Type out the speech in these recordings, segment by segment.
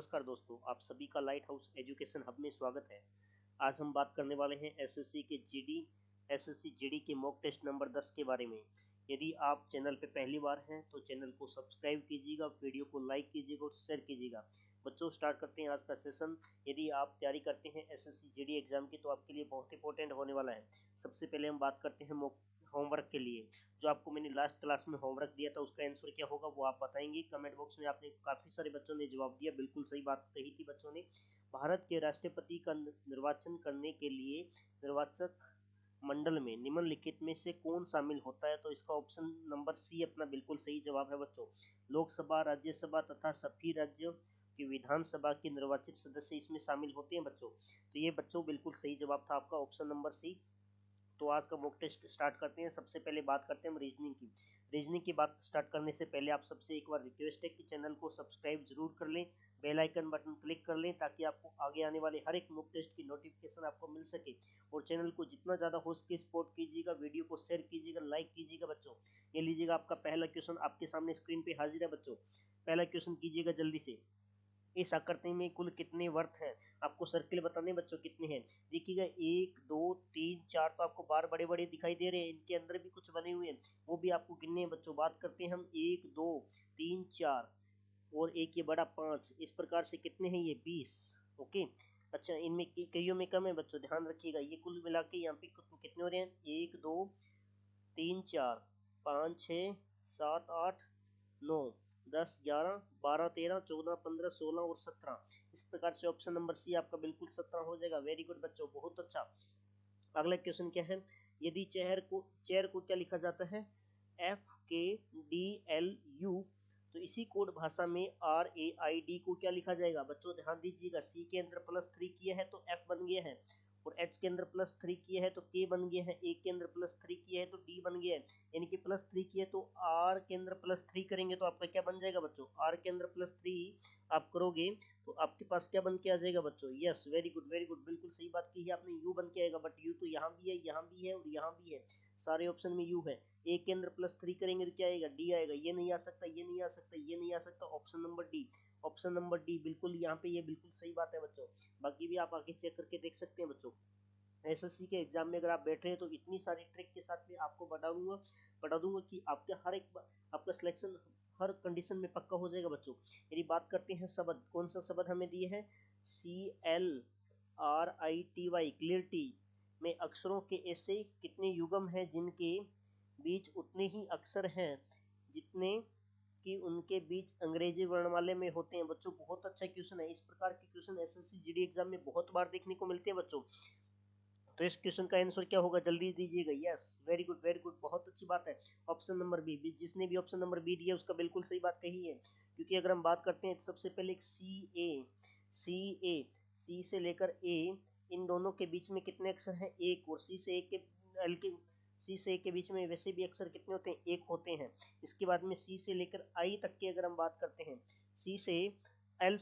नमस्कार दोस्तों, आप सभी का लाइट हाउस एजुकेशन हब में स्वागत है। आज हम बात करने वाले हैं एसएससी जीडी के मॉक टेस्ट नंबर 10 के बारे में। यदि आप चैनल पे पहली बार हैं तो चैनल को सब्सक्राइब कीजिएगा, वीडियो को लाइक कीजिएगा और शेयर कीजिएगा। बच्चों, स्टार्ट करते हैं आज का सेशन। यदि आप तैयारी करते हैं एसएससी जीडी एग्जाम की तो आपके लिए बहुत इंपॉर्टेंट होने वाला है। सबसे पहले हम बात करते हैं मॉक होमवर्क के लिए। जो आपको मैंने लास्ट क्लास में होमवर्क दिया था उसका आंसर क्या होगा वो आप बताएंगे कमेंट बॉक्स में। आपने काफी सारे बच्चों ने जवाब दिया, बिल्कुल सही बात कही थी बच्चों ने। भारत के राष्ट्रपति का निर्वाचन करने के लिए निर्वाचक मंडल में निम्नलिखित में से कौन शामिल होता है? तो इसका ऑप्शन नंबर सी अपना बिल्कुल सही जवाब है बच्चों। लोकसभा, राज्यसभा तथा सभी राज्यों की विधानसभा के निर्वाचित सदस्य इसमें शामिल होते हैं बच्चों। तो ये बच्चों बिल्कुल सही जवाब था आपका, ऑप्शन नंबर सी। तो आज का मॉक टेस्ट स्टार्ट करते हैं। सबसे पहले बात करते हैं हम रीजनिंग की। रीजनिंग की बात स्टार्ट करने से पहले आप सबसे एक बार रिक्वेस्ट है कि चैनल को सब्सक्राइब जरूर कर लें, बेल आइकन बटन क्लिक कर लें ताकि आपको आगे आने वाले हर एक मॉक टेस्ट की नोटिफिकेशन आपको मिल सके। और चैनल को जितना ज़्यादा हो सके सपोर्ट कीजिएगा, वीडियो को शेयर कीजिएगा, लाइक कीजिएगा बच्चों। ये लीजिएगा आपका पहला क्वेश्चन आपके सामने स्क्रीन पे हाजिर है बच्चों। पहला क्वेश्चन कीजिएगा जल्दी से। इस आकृति में कुल कितने वर्त हैं? आपको सर्किल बताने बच्चों कितने हैं। देखिएगा 1 2 3 4 तो आपको बार बड़े बड़े दिखाई दे रहे हैं, इनके अंदर भी कुछ बने हुए हैं, वो भी आपको गिनने हैं बच्चों। बात करते हैं हम 1 2 3 4 और एक ये बड़ा 5, इस प्रकार से कितने हैं ये 20। ओके, अच्छा इनमें कईयों में कम है बच्चों, ध्यान रखिएगा। ये कुल मिला के यहाँ पे कितने हो रहे हैं? 1 2 3 4 5 6 7 8 9 10 11 12 13 14 15 16 और 17। इस प्रकार से ऑप्शन नंबर सी आपका बिल्कुल 17 हो जाएगा। वेरी गुड बच्चों, बहुत अच्छा। अगला क्वेश्चन क्या है? यदि चेयर को क्या लिखा जाता है? FKDLU। तो इसी कोड भाषा में RAID को क्या लिखा जाएगा बच्चों? ध्यान दीजिएगा। सी के अंदर +3 किया है तो F बन गया है, और H के अंदर +3 किया है तो K बन गया है, A के अंदर +3 किया है तो D बन गया है। यानी कि +3 किया तो R के अंदर +3 करेंगे तो आपका क्या बन जाएगा बच्चों? R के अंदर +3 आप करोगे तो आपके पास क्या बन के आ जाएगा बच्चों? Yes, very good very good, बिल्कुल सही बात की है आपने। U बन के आएगा, बट U तो यहाँ भी है, यहाँ भी है और यहाँ भी है, सारे ऑप्शन में U है। A के अंदर +3 करेंगे तो क्या आएगा? D आएगा। ये नहीं आ सकता, ये नहीं आ सकता, ये नहीं आ सकता, option number D. Option number D बिल्कुल यहाँ पे ये बिल्कुल सही बात है बच्चों। बाकी भी आप आगे चेक करके देख सकते हैं बच्चों। एसएससी के एग्जाम में अगर आप बैठ रहे हैं तो इतनी सारी ट्रिक के साथ में आपको बता दूंगा कि आपका सिलेक्शन हर कंडीशन में पक्का हो जाएगा बच्चों। यदि बात करते हैं शब्द, कौन सा शब्द हमें दिए हैं? CLRITY, क्लियरिटी में अक्षरों के ऐसे कितने युग्म हैं जिनके बीच उतने ही अक्षर हैं जितने कि उनके बीच अंग्रेजी वर्णमाला में होते हैं? बच्चों बहुत अच्छा क्वेश्चन है। इस प्रकार के क्वेश्चन एसएससी जीडी एग्जाम में बहुत बार देखने को मिलते हैं बच्चों। तो इस क्वेश्चन का आंसर क्या होगा? जल्दी दीजिएगा। Yes, very good very good, बहुत अच्छी बात है। Option number B. जिसने भी ऑप्शन नंबर बी दिया उसका बिल्कुल सही बात कही है। क्योंकि अगर हम बात करते हैं तो सबसे पहले सी से लेकर ए, इन दोनों के बीच में कितने अक्षर हैं? एक। और सी से ए के बीच में वैसे भी अक्षर कितने होते हैं? एक होते हैं। इसके बाद में सी से लेकर आई तक की अगर हम बात करते हैं, सी से एल,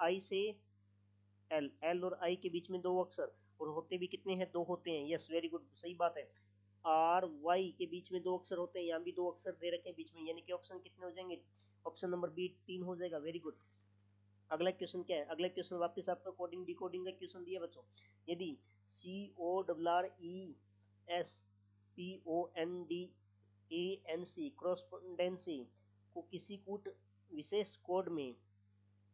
आई से एल और आई के बीच में दो अक्षर, और होते भी कितने हैं? दो होते हैं। यस, वेरी गुड, सही बात है। आर वाई के बीच में दो अक्षर होते हैं, यहाँ भी दो अक्षर दे रखे हैं बीच में, यानी कि ऑप्शन कितने हो जाएंगे? ऑप्शन नंबर बी 3 हो जाएगा। Very good. अगला क्वेश्चन क्या है? अगला क्वेश्चन वापस आपका कोडिंग डिकोडिंग का क्वेश्चन दिया बच्चों। यदि CORRESPONDANC क्रॉसपोंडेंसी को किसी कूट विशेष कोड में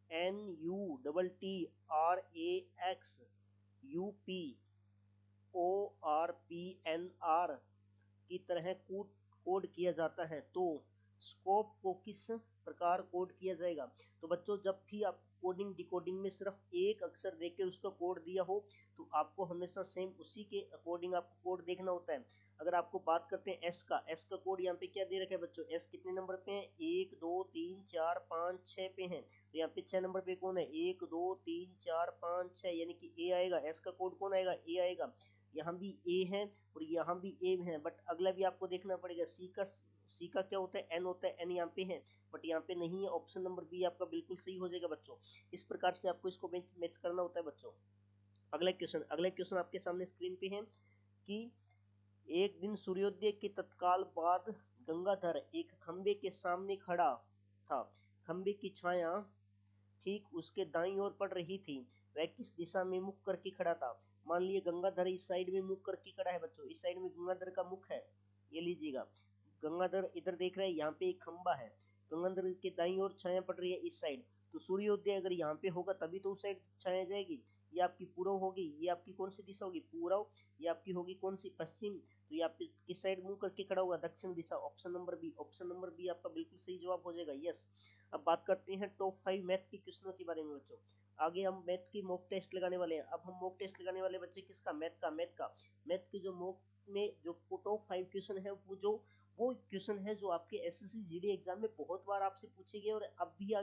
NUTTRAXUPORPNR की तरह कोड किया जाता है तो स्कोप को किस प्रकार कोड किया जाएगा? तो बच्चों जब भी आप कोडिंग डिकोडिंग में सिर्फ एक अक्षर देके उसका कोड दिया हो तो आपको हमेशा सेम उसी के अकॉर्डिंग आपको कोड देखना होता है। अगर आपको बात करते हैं एस का कोड यहाँ पे क्या दे रखा है बच्चों? एस कितने नंबर पे है? 1 2 3 4 5 6 पे है। तो यहाँ पे 6 नंबर पे कौन है? 1 2 3 4 5 6, यानी कि ए आएगा। एस का कोड कौन आएगा? ए आएगा। यहाँ भी ए है और यहाँ भी ए है, बट अगला भी आपको देखना पड़ेगा। सी का क्या होता है? एन होता है। एन यहाँ पे है बट यहाँ पे नहीं है। ऑप्शन नंबर बी आपका बिल्कुल सही हो जाएगा बच्चों। इस प्रकार से आपको इसको मैच करना होता है बच्चों। अगला क्वेश्चन आपके सामने स्क्रीन पे है कि एक दिन सूर्योदय के तत्काल बाद गंगाधर एक खंबे के सामने खड़ा था। खंबे की छाया ठीक उसके दाईं ओर पड़ रही थी वह किस दिशा में मुख करके खड़ा था। मान लिया गंगाधर इस साइड में मुख करके खड़ा है बच्चों, इस साइड में गंगाधर का मुख है, ये लीजिएगा। गंगाधर इधर देख रहे हैं, यहाँ पे एक खंबा है, गंगाधर के दाईं ओर छाया पड़ रही है इस साइड, तो सूर्योदय अगर यहाँ पे होगा तभी तो उस साइड छाया जाएगी। ये आपकी पूर्व होगी, ये आपकी कौन सी दिशा होगी, पूर्व। ये आपकी होगी कौन सी, पश्चिम। तो ये आपकी किस साइड मुंह करके खड़ा होगा, दक्षिण दिशा। Option number B, option number B आपका बिल्कुल सही जवाब हो जाएगा, यस। अब बात करते हैं टॉप 5 मैथ के क्वेश्चनों के बारे में बच्चों। आगे हम मैथ की मॉक टेस्ट लगाने वाले हैं। अब हम मॉक टेस्ट लगाने वाले बच्चे किसका, मैथ की जो मॉक में जो टॉप 5 क्वेश्चन है वो क्वेश्चन है जो आपके एसएससी जीडी एग्जाम में बहुत बार आपसे पूछे गए और अब भी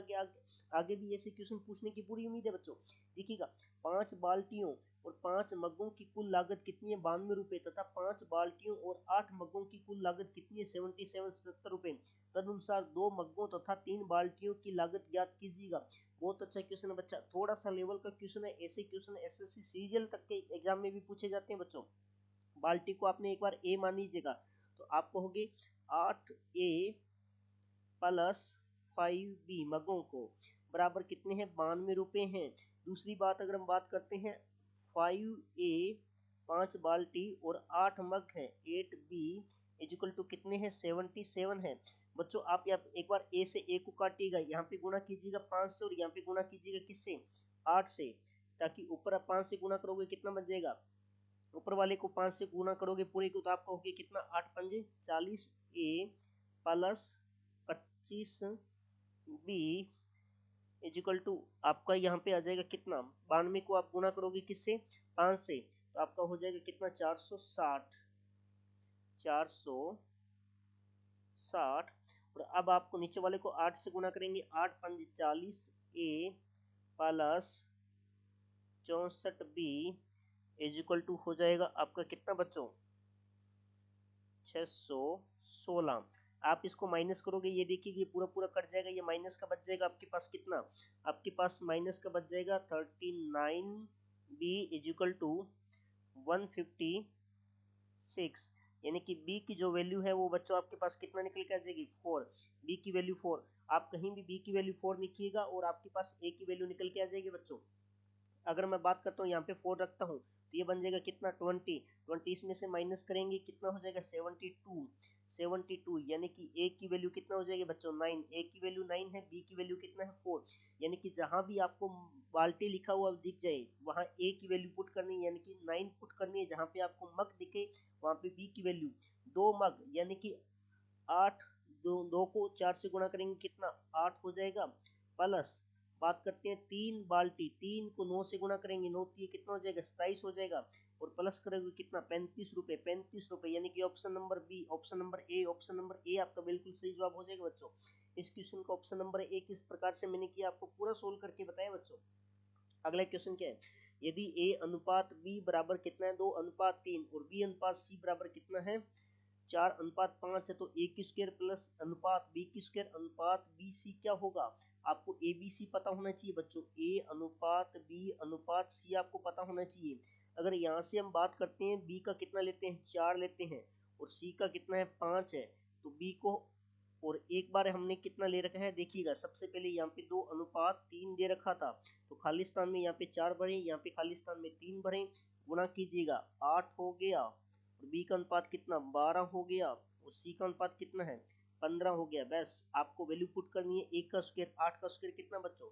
आगे भी ऐसे क्वेश्चन पूछने की पूरी उम्मीद है बच्चों। देखिएगा, 5 बाल्टियों और 5 मग्गों की कुल लागत कितनी है, 92 रुपए, तथा 5 बाल्टियों और 8 मग्गों की कुल लागत कितनी है, 77 रुपए। तदनुसार 2 मग्गों तथा 3 बाल्टियों की लागत ज्ञात कीजिएगा। बहुत अच्छा क्वेश्चन है बच्चा, थोड़ा सा लेवल का क्वेश्चन है। ऐसे क्वेश्चन एसएससी सीजीएल तक के एग्जाम में भी पूछे जाते हैं बच्चों। बाल्टी को आपने एक बार ए मान लीजिएगा, तो आपको होगी 8A प्लस 5B मगों को बराबर कितने हैं, 92 रुपए हैं। दूसरी बात अगर हम बात करते हैं 5A 5 बाल्टी और 8 मग है, 8B इजिकल टू कितने हैं, 77 है। बच्चों आप यहाँ एक बार ए से ए को काटिएगा, यहाँ पे गुणा कीजिएगा 5 से और यहाँ पे गुणा कीजिएगा किससे, 8 से, ताकि ऊपर आप 5 से गुणा करोगे कितना बन जाएगा, ऊपर वाले को 5 से गुणा करोगे पूरे को तो आपका हो गया कितना, 8 पंजे 40 A plus 25 B is equal to आपका यहाँ पे आ जाएगा कितना, 92 को आप गुणा करोगे किससे, 5 से, तो आपका हो जाएगा कितना, 460। और अब आपको नीचे वाले को 8 से गुणा करेंगे, 8 पंजे 40 A plus 64 B is equal to हो जाएगा आपका कितना बच्चों, 616। आप इसको माइनस करोगे, ये देखिए ये पूरा पूरा कट जाएगा, ये माइनस का बच जाएगा आपके पास कितना, आपके पास माइनस का बच जाएगा 39B इज इक्वल टू 156, यानी कि B की जो वैल्यू है वो बच्चों आपके पास कितना निकल के आ जाएगी, 4। B की वैल्यू 4, आप कहीं भी B की वैल्यू 4 लिखिएगा और आपके पास A की वैल्यू निकल के आ जाएगी बच्चों। अगर मैं बात करता हूँ यहाँ पे 4 रखता हूँ तो ये बन जाएगा कितना, 20 इसमें से माइनस करेंगे कितना हो जाएगा, 72, यानी कि ए की वैल्यू कितना हो जाएगी बच्चों, 9। ए की वैल्यू 9 है, बी की वैल्यू कितना है, 4। यानी कि जहां भी आपको बाल्टी लिखा हुआ दिख जाए वहां ए की वैल्यू पुट करनी है, यानी कि 9 पुट करनी है। जहां पे आपको मग दिखे वहां पे बी की वैल्यू 2 मग, यानी कि 8, 2 को 4 से गुणा करेंगे कितना, 8 हो जाएगा। प्लस बात करते हैं 3 बाल्टी, 3 को 9 से गुणा करेंगे, 9 ये कितना हो जाएगा, 27 हो जाएगा। और प्लस करेंगे कितना, 35 रुपए, यानी कि option number B, option number A आपका बिल्कुल सही जवाब हो जाएगा बच्चों। इस क्वेश्चन का ऑप्शन नंबर ए किस प्रकार से मैंने किया आपको पूरा सोल्व करके बताया बच्चों। अगला क्वेश्चन क्या है, यदि ए अनुपात बी बराबर कितना है, 2:3 और बी अनुपात सी बराबर कितना है, 4:5 है, तो ए की स्क्वायर प्लस अनुपात बी की स्क्वायर अनुपात बी सी क्या होगा। आपको ए बी सी पता होना चाहिए बच्चों, ए अनुपात बी अनुपात सी आपको पता होना चाहिए। अगर यहाँ से हम बात करते हैं बी का कितना लेते हैं, 4 लेते हैं और सी का कितना है, 5 है, तो बी को और एक बार हमने कितना ले रखा है, देखिएगा सबसे पहले यहाँ पे 2:3 दे रखा था, तो खाली स्थान में यहाँ पे 4 भरे, यहाँ पे खाली स्थान में 3 भरे, गुणा कीजिएगा 8 हो गया, और बी का अनुपात कितना 12 हो गया, और सी का अनुपात कितना है 15 हो गया। बस आपको वैल्यू पुट करनी है, 1 का स्क्वायर 8 का स्क्वायर कितना बच्चों,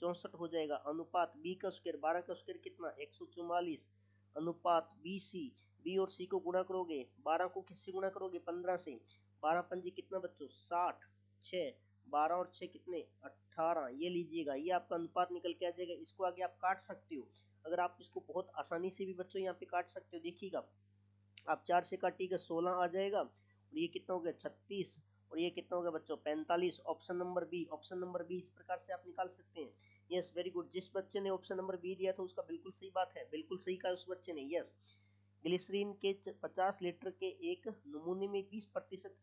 64 हो जाएगा। अनुपात बी का स्क्वायर 12 का स्क्वायर कितना, 144। अनुपात बी सी, बी और सी को गुणा करोगे, 12 को किससे गुणा करोगे, 15 से, 12 पंजे कितना बच्चों 60, 6, 12 और 6 कितने 18, ये लीजिएगा, ये आपका अनुपात निकल के आ जाएगा। इसको आगे आप काट सकते हो, अगर आप इसको बहुत आसानी से भी बच्चों यहाँ पे काट सकते हो। देखिएगा आप 4 से काटिएगा 16 आ जाएगा, और ये कितना हो गया 36, और ये कितना हो गया बच्चों 45। ऑप्शन नंबर बी इस प्रकार से आप निकाल सकते हैं। यस वेरी गुड, जिस बच्चे ने ऑप्शन नंबर बी दिया था उसका बिल्कुल सही बात है, बिल्कुल सही कहा उस बच्चे ने। यस, ग्लिसरीन के 50 लीटर के एक नमूने में 20%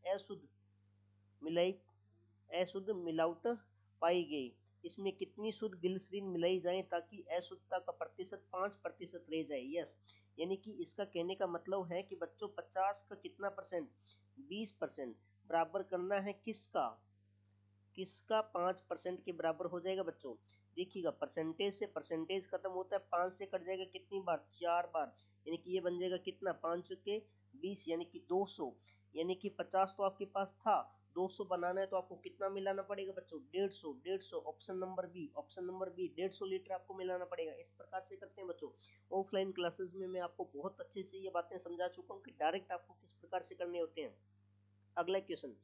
अशुद्ध मिलावट पाई गई, इसमें कितनी शुद्ध ग्लिसरीन मिलाई जाए ताकि अशुद्धता का प्रतिशत 5% रह जाए। यस, यानी कि इसका कहने का मतलब है कि बच्चों 50 का कितना परसेंट, 20% बराबर करना है किसका, किसका 5% के बराबर हो जाएगा बच्चों? देखिएगा, परसेंटेज से परसेंटेज खत्म होता है, 5 से कट जाएगा कितनी बार? 4 बार, यानी कि ये बन जाएगा कितना? 5 के 20 यानी कि 200, यानी कि 50 तो आपके पास था, 200 बनाना है तो आपको कितना मिलाना पड़ेगा बच्चों? 150। Option number B, option number B, 150 litre आपको मिलाना पड़ेगा। इस प्रकार से करते हैं बच्चों। ऑफलाइन क्लासेस में मैं आपको बहुत अच्छे से ये बातें समझा चुका हूँ कि डायरेक्ट आपको किस प्रकार से करने होते हैं। अगला क्वेश्चन,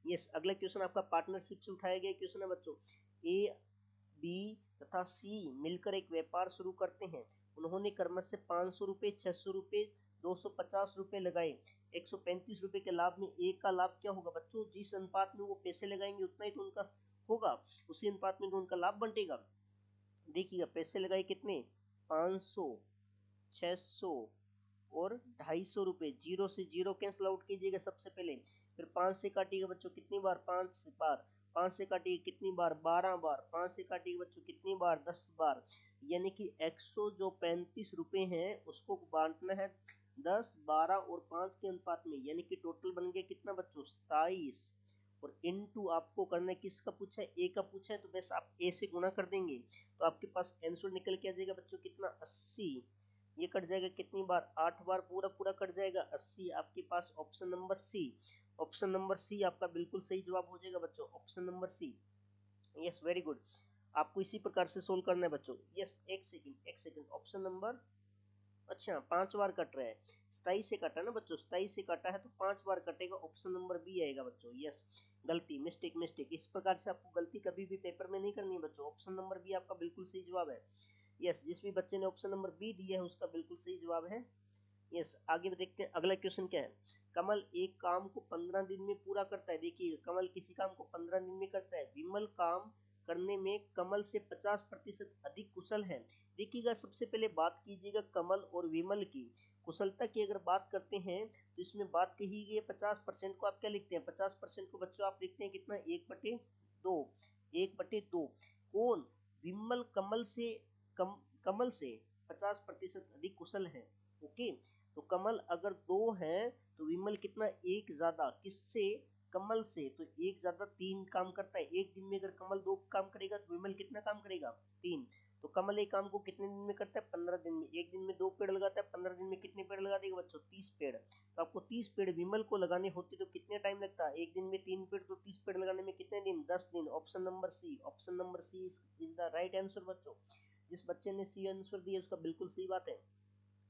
यस, अगला क्वेश्चन आपका पार्टनरशिप से उठाया गया क्वेश्चन है बच्चों। ए, बी तथा सी मिलकर एक व्यापार शुरू करते हैं। उन्होंने क्रमश से 500 रुपए, 600 रुपए, 250 रुपए लगाए। 135 रुपए के लाभ में ए का लाभ क्या होगा बच्चों? जिस अनुपात में वो पैसे लगाएंगे उतना ही तो उनका होगा, उसी अनुपात में तो उनका लाभ बंटेगा। देखिएगा, पैसे लगाए कितने? 500, 600 और 250 रुपए। जीरो से जीरो कैंसिल आउट कीजिएगा सबसे पहले, फिर 5 से काटिएगा बच्चों कितनी बार? 5 बार। 5 से काटिए कितनी बार? 12 बार। 5 से काटिए बच्चों कितनी बार? 10 बार। यानी कि 135 रुपए हैं, उसको बांटना है 10, 12 और 5 के अनुपात में, यानी कि टोटल बन गया कितना बच्चों? 27। और इनटू आपको करना है किसका पूछा है? ए का पूछा है, तो बस आप ए से गुणा कर देंगे तो आपके पास आंसर निकल के आ जाएगा बच्चों कितना? 80। ये कट जाएगा कितनी बार? 8 बार, पूरा पूरा कट जाएगा 80। आपके पास option number C, option number C आपका बिल्कुल सही जवाब हो जाएगा बच्चों, option number C. Yes, very good. आपको इसी प्रकार से सोल्व करना है बच्चों। यस, एक सेकंड, एक सेकंड, ऑप्शन नंबर, अच्छा 5 बार कट रहा है, 27 से कटा ना बच्चों, 27 से कटा है तो 5 बार कटेगा, ऑप्शन नंबर बी आएगा बच्चों। यस, गलती, मिस्टेक, मिस्टेक। इस प्रकार से आपको गलती कभी भी पेपर में नहीं करनी है बच्चों। ऑप्शन नंबर बी आपका बिल्कुल सही जवाब है। यस, जिस भी बच्चे ने ऑप्शन नंबर बी दिया है उसका बिल्कुल सही जवाब है। यस, आगे देखते हैं अगला क्वेश्चन क्या है। कमल एक काम को 15 दिन में पूरा करता है। देखिए, कमल किसी काम को 15 दिन में करता है। विमल काम करने में कमल से 50% अधिक कुशल है। देखिएगा, सबसे पहले बात कीजिएगा कमल और विमल की कुशलता की। अगर बात करते हैं तो इसमें बात कही गई है 50% को आप क्या लिखते हैं? 50% को बच्चों आप लिखते हैं कितना? 1/2। 1/2। कौन? विमल कमल से 50% अधिक कुशल है। ओके, तो कमल अगर 2 है तो विमल कितना? 1 ज्यादा, किससे? कमल से। तो 1 ज्यादा 3 काम करता है। एक दिन में अगर कमल 2 काम करेगा तो विमल कितना काम करेगा? 3। तो कमल एक काम को कितने दिन में करता है? 15 दिन में। एक दिन में 2 पेड़ लगाता है, 15 दिन में कितने पेड़ लगा देगा बच्चों? 30 पेड़। तो आपको 30 पेड़ विमल को लगाने होते तो कितने टाइम लगता है? एक दिन में 3 पेड़, तो 30 पेड़ लगाने में कितने दिन? 10 दिन। Option number C, option number C is the right answer बच्चों। जिस बच्चे ने सी आंसर दिया उसका बिल्कुल सही बात है।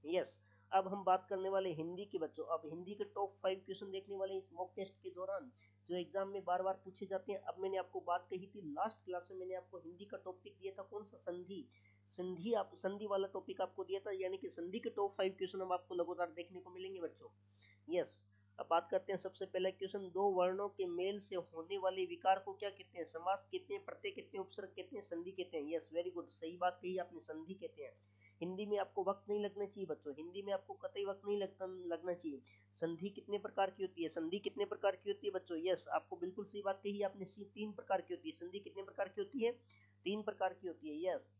यस, अब हम बात करने वाले हिंदी के बच्चों। अब हिंदी के टॉप 5 क्वेश्चन देखने वाले इस मॉक टेस्ट के दौरान, जो एग्जाम में बार बार पूछे जाते हैं। अब मैंने आपको बात कही थी लास्ट क्लास में, मैंने आपको हिंदी का टॉपिक दिया था कौन सा? संधि। संधि वाला टॉपिक आपको दिया था, यानी कि संधि के टॉप 5 क्वेश्चन अब आपको लगातार देखने को मिलेंगे बच्चों। यस, अब बात करते हैं सबसे पहला क्वेश्चन। दो वर्णों के मेल से होने वाले विकार को क्या कहते हैं? समास कहते हैं, प्रत्यय कहते हैं, उपसर्ग कहते हैं, संधि कहते हैं। यस, वेरी गुड, सही बात कही आपने, संधि कहते हैं। हिंदी में आपको वक्त नहीं लगना चाहिए बच्चों, हिंदी में आपको कतई वक्त नहीं लगना चाहिए। संधि कितने प्रकार की होती है? संधि कितने प्रकार की होती है बच्चों? यस, आपको बिल्कुल सही बात कही आपने, 3 प्रकार की होती है। संधि कितने प्रकार की होती है? 3 प्रकार की होती है। यस,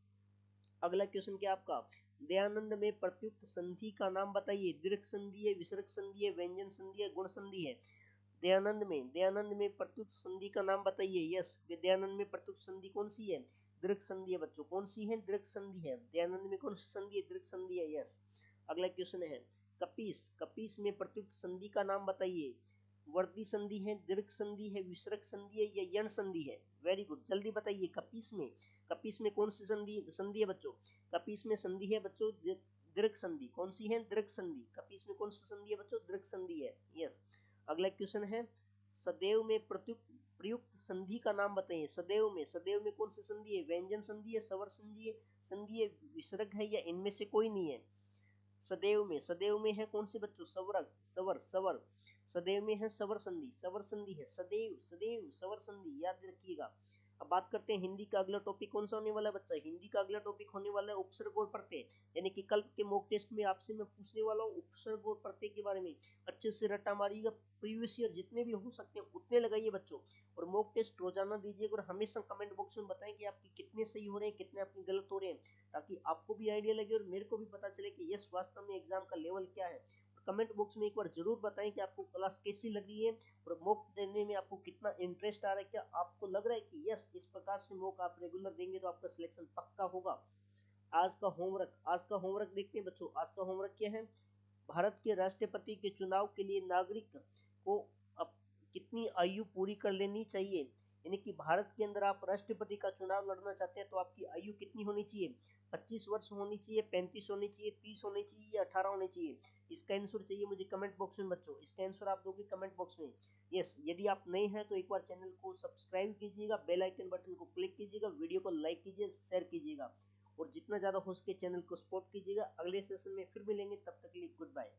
अगला क्वेश्चन क्या आपका? दयानंद में प्रत्युक्त संधि का नाम बताइए। दीर्घ संधि है, विसर्ग संधि है, व्यंजन संधि है, गुण संधि है। दयानंद में प्रत्युक्त संधि का नाम बताइए। यस, दयानंद में प्रत्युक्त संधि कौन सी है? दीर्घ संधि है बच्चों। कौन सी है? दीर्घ संधि है। दयानंद में कौन सी संधि है? दीर्घ संधि है। यस, अगला क्वेश्चन है कपीस में प्रत्युक्त संधि का नाम बताइए। वर्दी संधि है, दीर्घ संधि है, विसर्ग संधि है या यण संधि है? वेरी गुड, जल्दी बताइए। कपीस में कौन सी संधि है बच्चों? कपीस में संधि है बच्चों दीर्घ संधि। कौन सी है? दीर्घ संधि। कपीस में कौन सी संधि है बच्चों? दीर्घ संधि है। यस, अगला क्वेश्चन है सदैव में प्रयुक्त संधि का नाम बताइए। सदैव में कौन सी संधि है? व्यंजन संधि है, स्वर संधि है, विसर्ग है या इनमें से कोई नहीं है? सदैव में है कौन से बच्चों? सवर। सदैव में है स्वर संधि है। सदैव स्वर संधि, याद रखिएगा। अब बात करते हैं हिंदी का अगला टॉपिक कौन सा होने वाला है बच्चा? हिंदी का अगला टॉपिक होने वाला है उपसर्ग और प्रत्यय। यानी कि कल के मॉक टेस्ट में आपसे मैं पूछने वाला हूँ उपसर्ग और प्रत्यय के बारे में। अच्छे से रट्टा मारिएगा, प्रीवियस ईयर जितने भी हो सकते हैं उतने लगाइए बच्चों। और मॉक टेस्ट रोजाना दीजिएगा और हमेशा कमेंट बॉक्स में बताएं कि आपके कितने सही हो रहे हैं, कितने आपके गलत हो रहे हैं, ताकि आपको भी आइडिया लगे और मेरे को भी पता चले कि यस वास्तव में एग्जाम का लेवल क्या है। कमेंट बॉक्स में एक बार जरूर बताएं कि आपको क्लास कैसी लग रही है और मॉक देने में आपको कितना इंटरेस्ट आ रहा है। क्या आपको लग रहा है कि यस, इस प्रकार से मॉक आप रेगुलर देंगे तो आपका सिलेक्शन पक्का होगा। आज का होमवर्क देखते हैं बच्चों। आज का होमवर्क क्या है? भारत के राष्ट्रपति के चुनाव के लिए नागरिक को अब कितनी आयु पूरी कर लेनी चाहिए? यानी कि भारत के अंदर आप राष्ट्रपति का चुनाव लड़ना चाहते हैं तो आपकी आयु कितनी होनी चाहिए? 25 वर्ष होनी चाहिए, 35 होनी चाहिए, 30 होनी चाहिए या 18 होनी चाहिए? इसका आंसर चाहिए मुझे कमेंट बॉक्स में बच्चों। इसका आंसर आप दोगे कमेंट बॉक्स में। यस, यदि आप नए हैं तो एक बार चैनल को सब्सक्राइब कीजिएगा, बेल आइकन बटन को क्लिक कीजिएगा, वीडियो को लाइक कीजिए, शेयर कीजिएगा और जितना ज्यादा हो सके चैनल को सपोर्ट कीजिएगा। अगले सेशन में फिर मिलेंगे, तब तक के लिए गुड बाय।